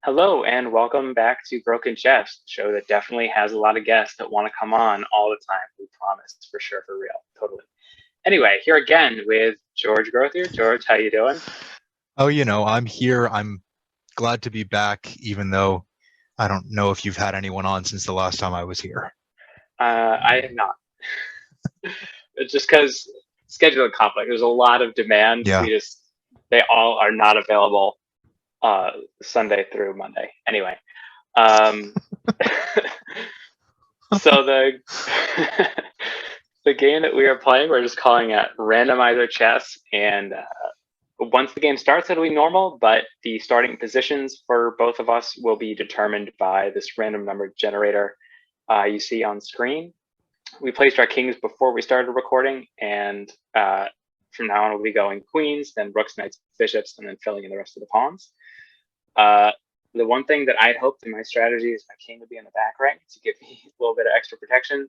Hello and welcome back to Broken Chess, the show that definitely has a lot of guests that want to come on all the time. We promise, for sure, for real, totally. Anyway, here again with George Grothier. George, how you doing? Oh, I'm here. I'm glad to be back, even though I don't know if you've had anyone on since the last time I was here. I am not. It's just because scheduling conflict. There's a lot of demand. Yeah. They all are not available uh, Sunday through Monday. Anyway, um, so the the game that we are playing, we're just calling it Randomizer Chess, and once the game starts, it'll be normal, but the starting positions for both of us will be determined by this random number generator you see on screen. We placed our kings before we started recording, and from now on we'll be going queens, then rooks, knights, bishops, and then filling in the rest of the pawns. The one thing that I'd hoped in my strategy is my king would be in the back rank to give me a little bit of extra protection.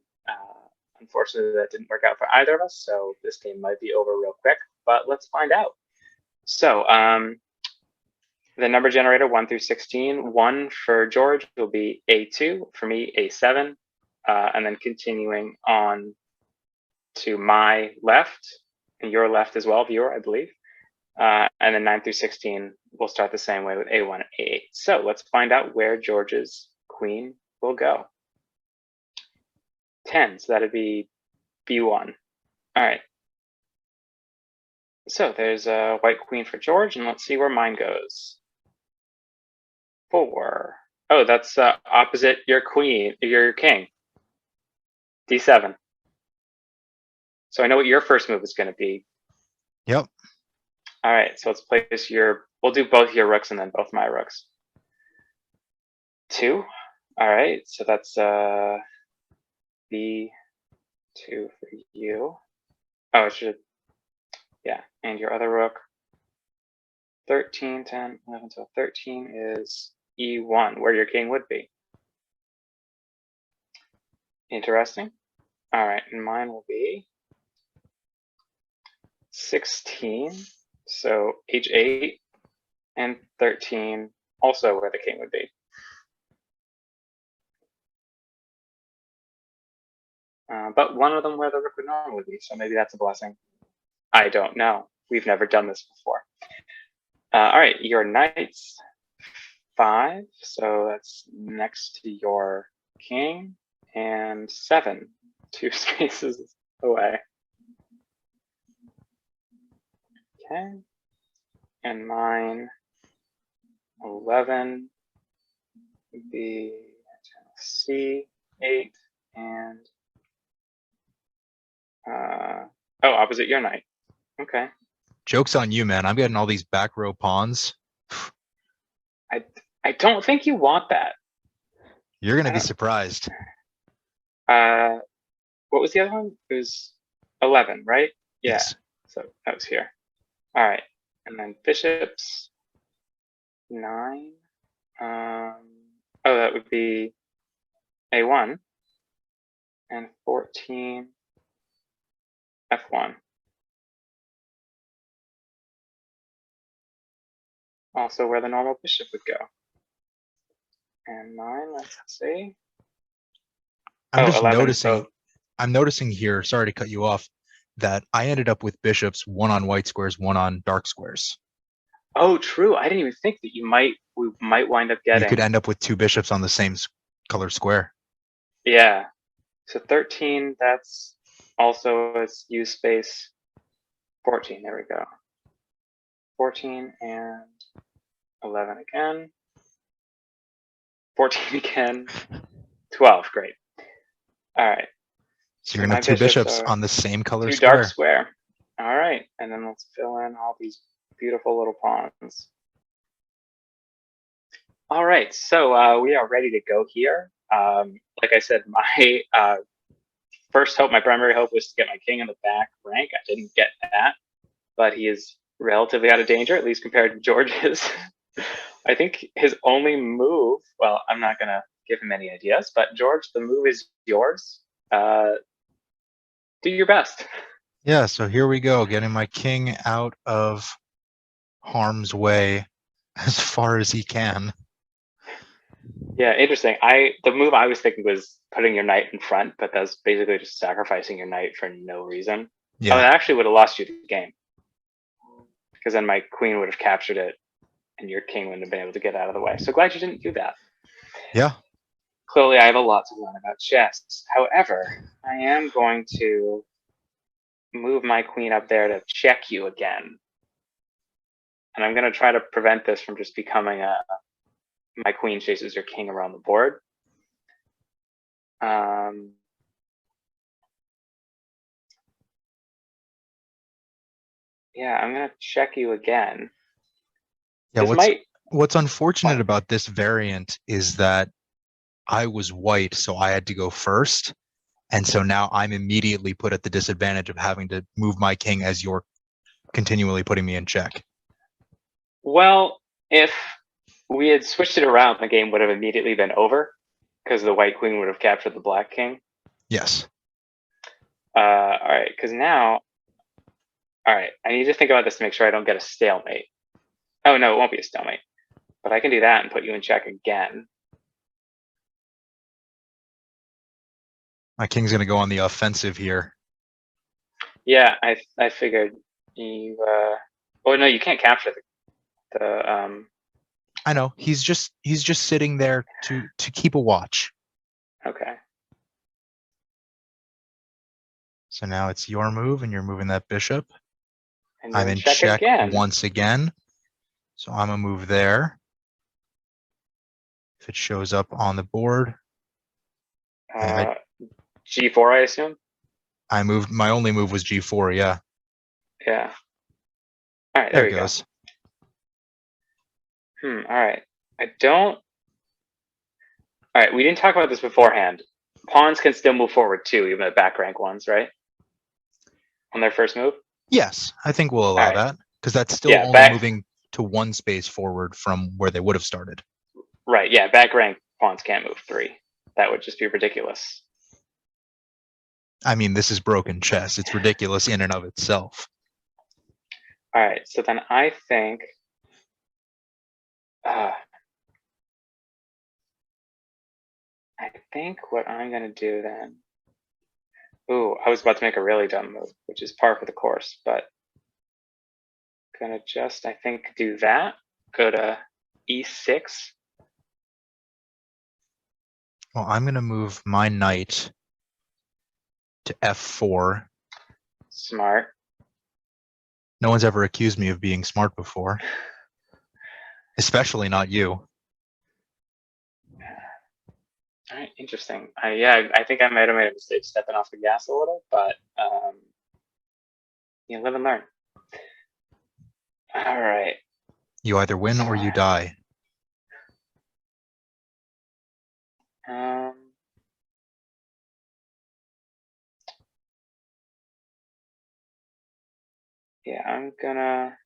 Unfortunately, that didn't work out for either of us, so this game might be over real quick, but let's find out. So the number generator 1 through 16, 1 for George will be A2, for me A7, and then continuing on to my left, and your left as well, viewer, I believe. And then 9 through 16 will start the same way with A1 and A8. So let's find out where George's queen will go. 10, so that'd be B1. All right. So there's a white queen for George, and let's see where mine goes. 4. Oh, that's opposite your queen, your king. D7. So I know what your first move is going to be. Yep. All right, so let's place we'll do both your rooks and then both my rooks. 2. All right, so that's B2 for you. Oh, it should, yeah, and your other rook. 13, 10, 11, 12, 13 is E1, where your king would be. Interesting. All right, and mine will be 16, so H8, and 13, also where the king would be. But one of them where the rook would normally be, so maybe that's a blessing. I don't know. We've never done this before. All right, your knight's 5, so that's next to your king, and 7, 2 spaces away. Okay, and mine 11 would be C8 and opposite your knight. Okay. Joke's on you, man. I'm getting all these back row pawns. I don't think you want that. You're gonna be surprised. What was the other one? It was 11, right? Yeah. Yes. So that was here. All right, and then bishops 9. That would be A1 and 14 F1. Also where the normal bishop would go. And 9, let's see. I'm just 11, noticing. so I'm noticing here. Sorry to cut you off. That I ended up with bishops, one on white squares, one on dark squares. oh, true. I didn't even think that we might wind up You could getting. end up with 2 bishops on the same color square. Yeah. So 13, that's also a use space. 14, there we go. 14 and 11 again. 14 again. 12, great. All right. So you're gonna have 2 bishops on the same color 2 square. dark square. All right, and then let's fill in all these beautiful little pawns. All right, so we are ready to go here. Like I said, my first hope, my primary hope was to get my king in the back rank. I didn't get that, but he is relatively out of danger, at least compared to George's. I think his only move, well, I'm not going to give him any ideas, but George, the move is yours. Do your best. Yeah, so here we go, getting my king out of harm's way as far as he can. Yeah, interesting. The move I was thinking was putting your knight in front, but that's basically just sacrificing your knight for no reason. Oh, Yeah. that actually would have lost you the game because then my queen would have captured it, and your king wouldn't have been able to get out of the way. So glad you didn't do that. Yeah. Clearly, I have a lot to learn about chess. However, I am going to move my queen up there to check you again, and I'm going to try to prevent this from just becoming my queen chases your king around the board. Yeah, I'm gonna check you again. Yeah. This might. What's unfortunate What? about this variant is that I was white, so I had to go first. And so now I'm immediately put at the disadvantage of having to move my king as you're continually putting me in check. Well, if we had switched it around, the game would have immediately been over because the white queen would have captured the black king. Yes. All right, because now, all right, I need to think about this to make sure I don't get a stalemate. Oh no, it won't be a stalemate, but I can do that and put you in check again. My king's going to go on the offensive here. Yeah, I figured you. Oh no, you can't capture the. I know he's just sitting there to keep a watch. Okay. So now it's your move, and you're moving that bishop. And I'm you're in in check check again. once again. So I'm gonna move there. If it shows up on the board, G4, I assume. I moved. My only move was G4. Yeah. Yeah. All right, There there it we go. goes. All right. I don't. All right, we didn't talk about this beforehand. Pawns can still move forward too, even the back rank ones, right? On their first move. Yes, I think we'll allow that because that's still Yeah, only back. moving to one space forward from where they would have started. Right. Yeah, back rank pawns can't move 3. That would just be ridiculous. I mean, this is broken chess. It's ridiculous in and of itself. All right. So then I think. I think what I'm gonna do then. Ooh, I was about to make a really dumb move, which is par for the course, but gonna just, I think, do that. Go to E6. Well, I'm going to move my knight to F4. Smart. No one's ever accused me of being smart before, especially not you. All right, interesting. Yeah, I think I might have made a mistake stepping off the gas a little, but you live and learn. All right. You either win or you die. Yeah, I'm gonna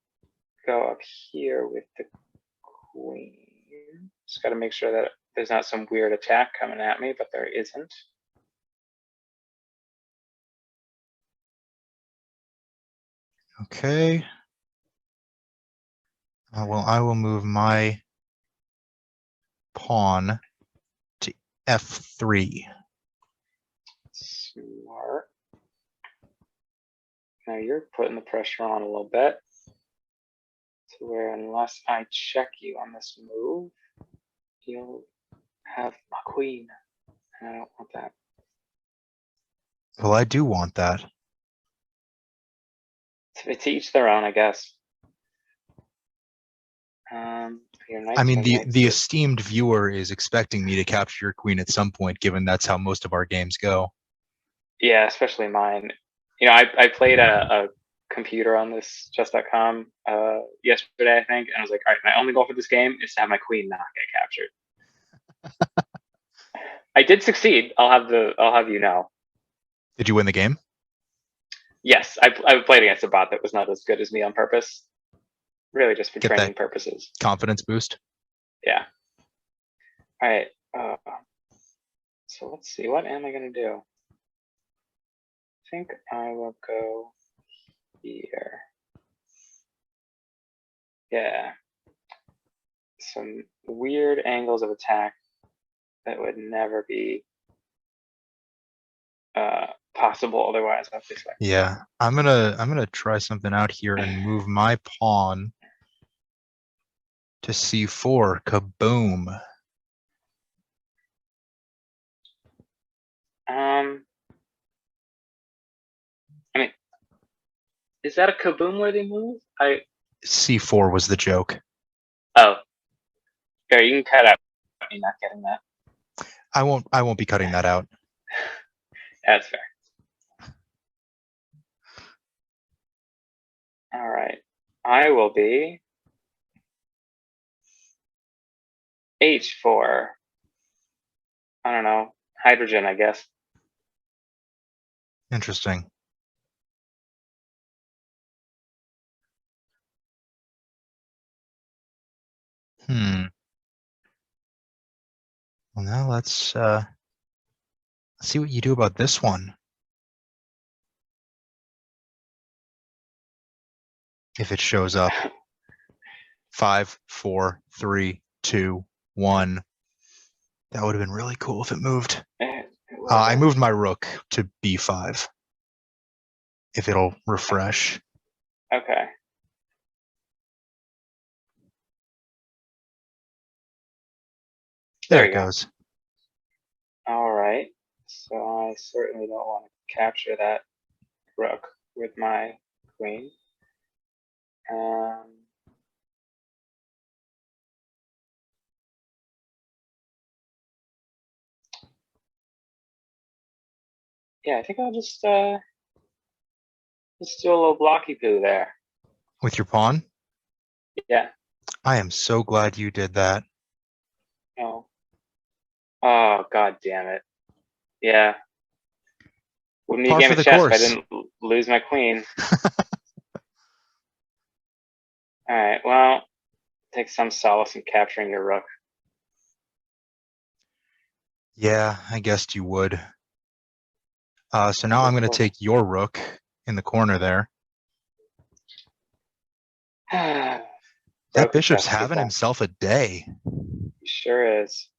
go up here with the queen. Just got to make sure that there's not some weird attack coming at me, but there isn't. Okay. Well, I will move my pawn to F3. Smart. Now you're putting the pressure on a little bit to where unless I check you on this move, you'll have my queen. And I don't want that. Well, I do want that. To each their own, I guess. I mean, the esteemed viewer is expecting me to capture your queen at some point, given that's how most of our games go. Yeah, especially mine. You know, I played a computer on this chess.com yesterday, I think, and I was like, all right, my only goal for this game is to have my queen not get captured. I did succeed. I'll have you know. Did you win the game? Yes, I played against a bot that was not as good as me on purpose. Really, just for Get training that purposes. confidence boost. Yeah. All right. So let's see. What am I gonna do? I think I will go here. Yeah. Some weird angles of attack that would never be possible otherwise, obviously. Yeah, I'm gonna try something out here and move my pawn to c4. Kaboom. I mean, is that a kaboom-worthy move? c4 was the joke. Oh, here, you can cut out me not getting that. I won't be cutting that out. That's fair. All right, I will be H4. I don't know, hydrogen, I guess. Interesting. Well, now let's see what you do about this one. If it shows up. 5, 4, 3, 2, 1. That would have been really cool if it moved. I moved my rook to b5. If it'll refresh. Okay. There it goes. All right. So I certainly don't want to capture that rook with my queen. Yeah, I think I'll just do a little blocky poo there. With your pawn? Yeah. I am so glad you did that. Oh. Oh, god damn it. Yeah. Wouldn't be a game of chess if I didn't lose my queen. Alright, well, take some solace in capturing your rook. Yeah, I guessed you would. So now I'm going to take your rook in the corner there. That bishop's having himself a day. He sure is.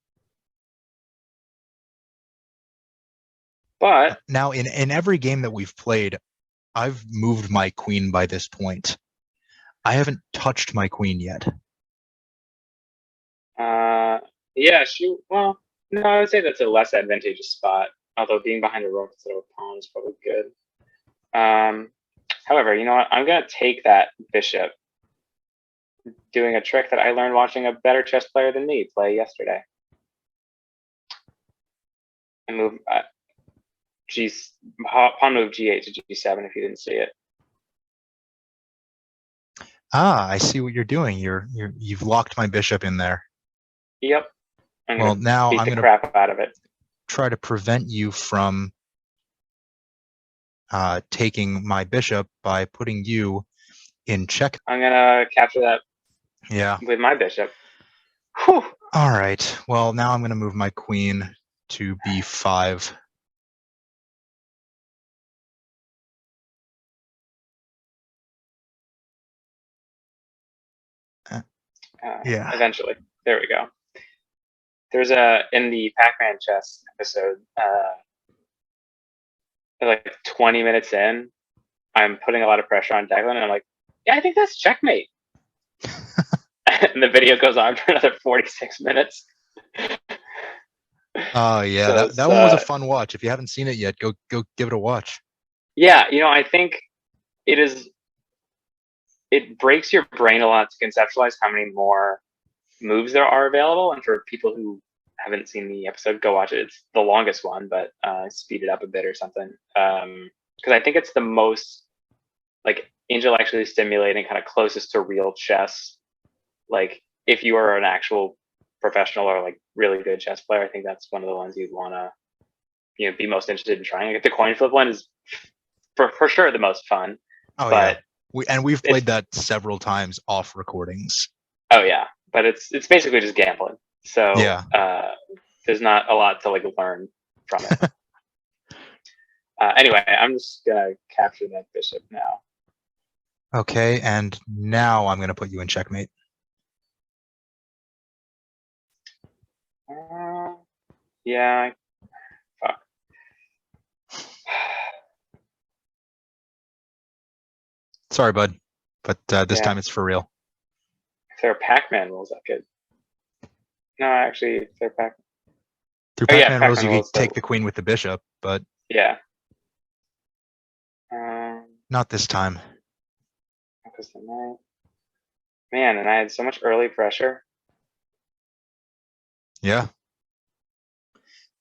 But now in every game that we've played, I've moved my queen by this point. I haven't touched my queen yet. Yeah, well, no, I would say that's a less advantageous spot. Although being behind a rook instead of a pawn is probably good. However, you know what? I'm going to take that bishop, doing a trick that I learned watching a better chess player than me play yesterday. And move pawn move g8 to g7 if you didn't see it. Ah, I see what you're doing. You've locked my bishop in there. Yep. Well, now I'm going to crap out of it. Try to prevent you from taking my bishop by putting you in check. I'm going to capture that. Yeah. With my bishop. Whew. All right. Well, now I'm going to move my queen to b5. Yeah. Eventually. There we go. There's in the Pac-Man chess episode, like 20 minutes in, I'm putting a lot of pressure on Declan, and I'm like, yeah, I think that's checkmate. And the video goes on for another 46 minutes. Oh yeah, so that one was a fun watch. If you haven't seen it yet, go give it a watch. Yeah, you know, I think it breaks your brain a lot to conceptualize how many more moves there are available. And for people who haven't seen the episode, go watch it. It's the longest one, but speed it up a bit or something. Because I think it's the most like intellectually stimulating, kind of closest to real chess. Like if you are an actual professional or like really good chess player, I think that's one of the ones you'd want to, you know, be most interested in trying. Like the coin flip one is for sure the most fun. Oh but yeah, we've played that several times off recordings. Oh yeah, but it's basically just gambling. So yeah, there's not a lot to like learn from it. Anyway, I'm just gonna capture that bishop now. Okay, and now I'm gonna put you in checkmate. Yeah. Fuck. Sorry, bud, but this Yeah. time it's for real. If there are Pac-Man rules, I could. No, actually, if there are Pac. Through Oh yeah, Pac-Man rules, Pac-Man you could rules. take So the queen with the bishop, but yeah. not this time. Because the knight. Man, and I had so much early pressure. Yeah.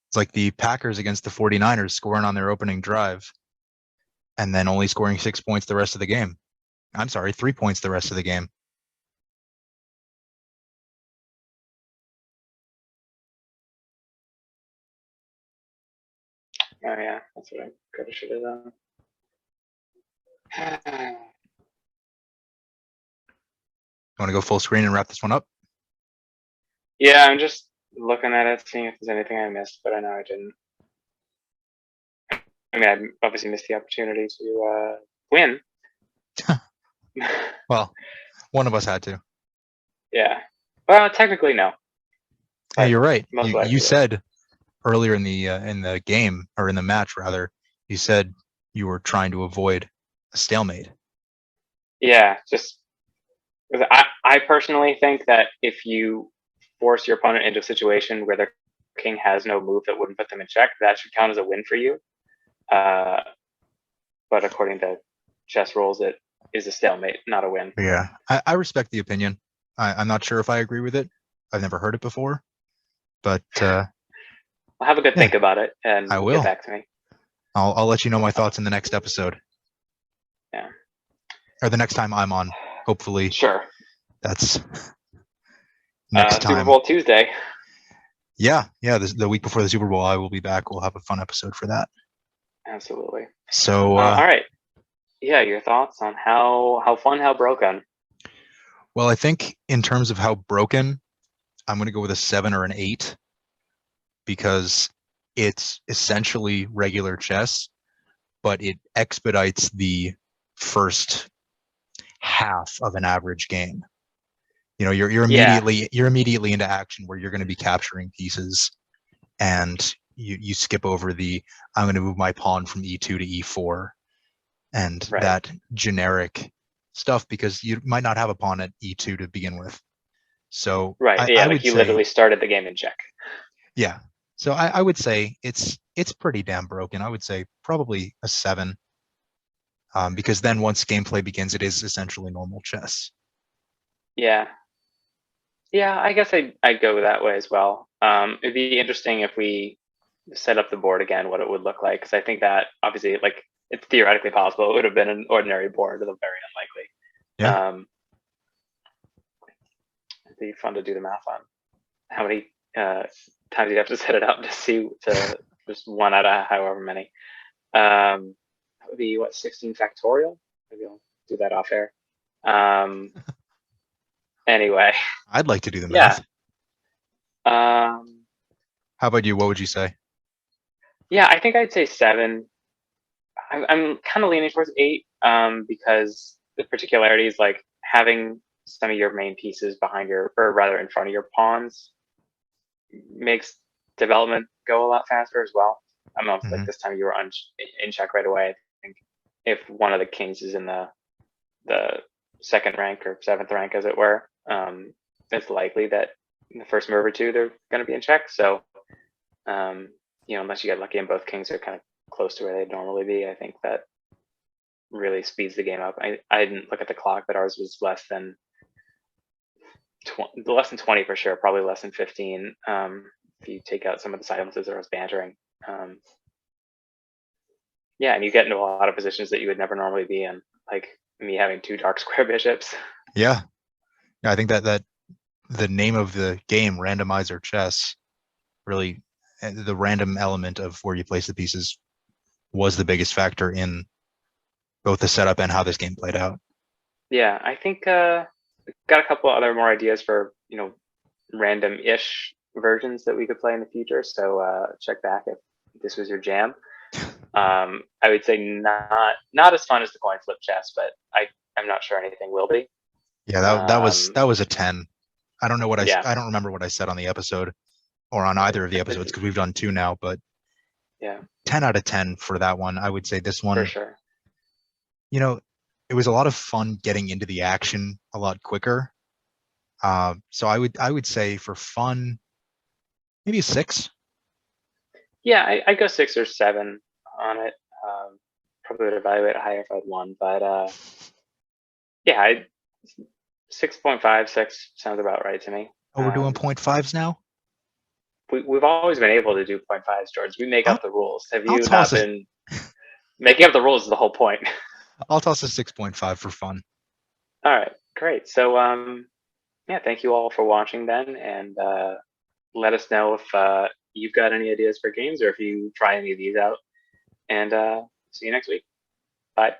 It's like the Packers against the 49ers scoring on their opening drive and then only scoring 6 points the rest of the game. I'm sorry, 3 points the rest of the game. Oh yeah, that's what I could have should have done. You want to go full screen and wrap this one up? Yeah, I'm just looking at it, seeing if there's anything I missed, but I know I didn't. I mean, I obviously missed the opportunity to win. Well, one of us had to. Yeah. Well, technically no. Hey, you're right. Most You likely. said earlier in the game, or in the match rather, you said you were trying to avoid a stalemate. Yeah, just I personally think that if you force your opponent into a situation where their king has no move that wouldn't put them in check, that should count as a win for you. But according to chess rules, it is a stalemate, not a win. Yeah, I respect the opinion. I'm not sure if I agree with it. I've never heard it before, but I'll have a good think about it and I will. get back to me. I'll let you know my thoughts in the next episode. Yeah. Or the next time I'm on, hopefully. Sure. That's next time. Super Bowl Tuesday. Yeah, the week before the Super Bowl, I will be back. We'll have a fun episode for that. Absolutely. So, all right. Yeah, your thoughts on how fun, how broken? Well, I think in terms of how broken, I'm going to go with a 7 or an 8 because it's essentially regular chess, but it expedites the first half of an average game. You know, you're immediately into action where you're going to be capturing pieces, and you skip over the I'm going to move my pawn from e2 to e4 and that generic stuff because you might not have a pawn at e2 to begin with. So I would say, literally started the game in check. Yeah. So I would say it's pretty damn broken. I would say probably a 7. Because then once gameplay begins, it is essentially normal chess. Yeah. Yeah, I guess I'd go that way as well. It'd be interesting if we set up the board again, what it would look like, because I think that obviously, like, it's theoretically possible it would have been an ordinary board, although very unlikely. Yeah. It'd be fun to do the math on how many times you have to set it up to see to just one out of however many. That would be what, 16 factorial? Maybe I'll do that off air. Anyway, I'd like to do the math. Yeah. How about you? What would you say? Yeah, I think I'd say 7. I'm kind of leaning towards 8 because the particularities, like having some of your main pieces behind your, or rather in front of your pawns, makes development go a lot faster as well. I don't know if like this time you were in check right away. I think if one of the kings is in the second rank or 7th rank, as it were, it's likely that in the first move or two they're going to be in check. So, unless you get lucky and both kings are kind of close to where they'd normally be, I think that really speeds the game up. I didn't look at the clock, but ours was less than 20 for sure, probably less than 15 if you take out some of the silences or I was bantering. Yeah, and you get into a lot of positions that you would never normally be in, like me having 2 dark square bishops. Yeah, I think that the name of the game, Randomizer Chess, really the random element of where you place the pieces was the biggest factor in both the setup and how this game played out. Yeah, I think got a couple other more ideas for random-ish versions that we could play in the future. So check back if this was your jam. I would say not as fun as the coin flip chess, but I'm not sure anything will be. Yeah, that was a 10. I don't know what I don't remember what I said on the episode, or on either of the episodes, because we've done 2 now, but yeah, 10 out of 10 for that one. I would say this one, for sure. you know, it was a lot of fun getting into the action a lot quicker. So I would say for fun, maybe a 6. Yeah, I go 6 or 7 on it. Probably would evaluate it higher if I'd won, but yeah, 6.5, 6 sounds about right to me. Oh, we're doing 0.5s now? We've always been able to do 0.5s, George. We make I'll, up the rules. Have I'll you not toss a been making up the rules is the whole point. I'll toss a 6.5 for fun. All right, great. So yeah, thank you all for watching then, and let us know if you've got any ideas for games or if you try any of these out. And see you next week. Bye.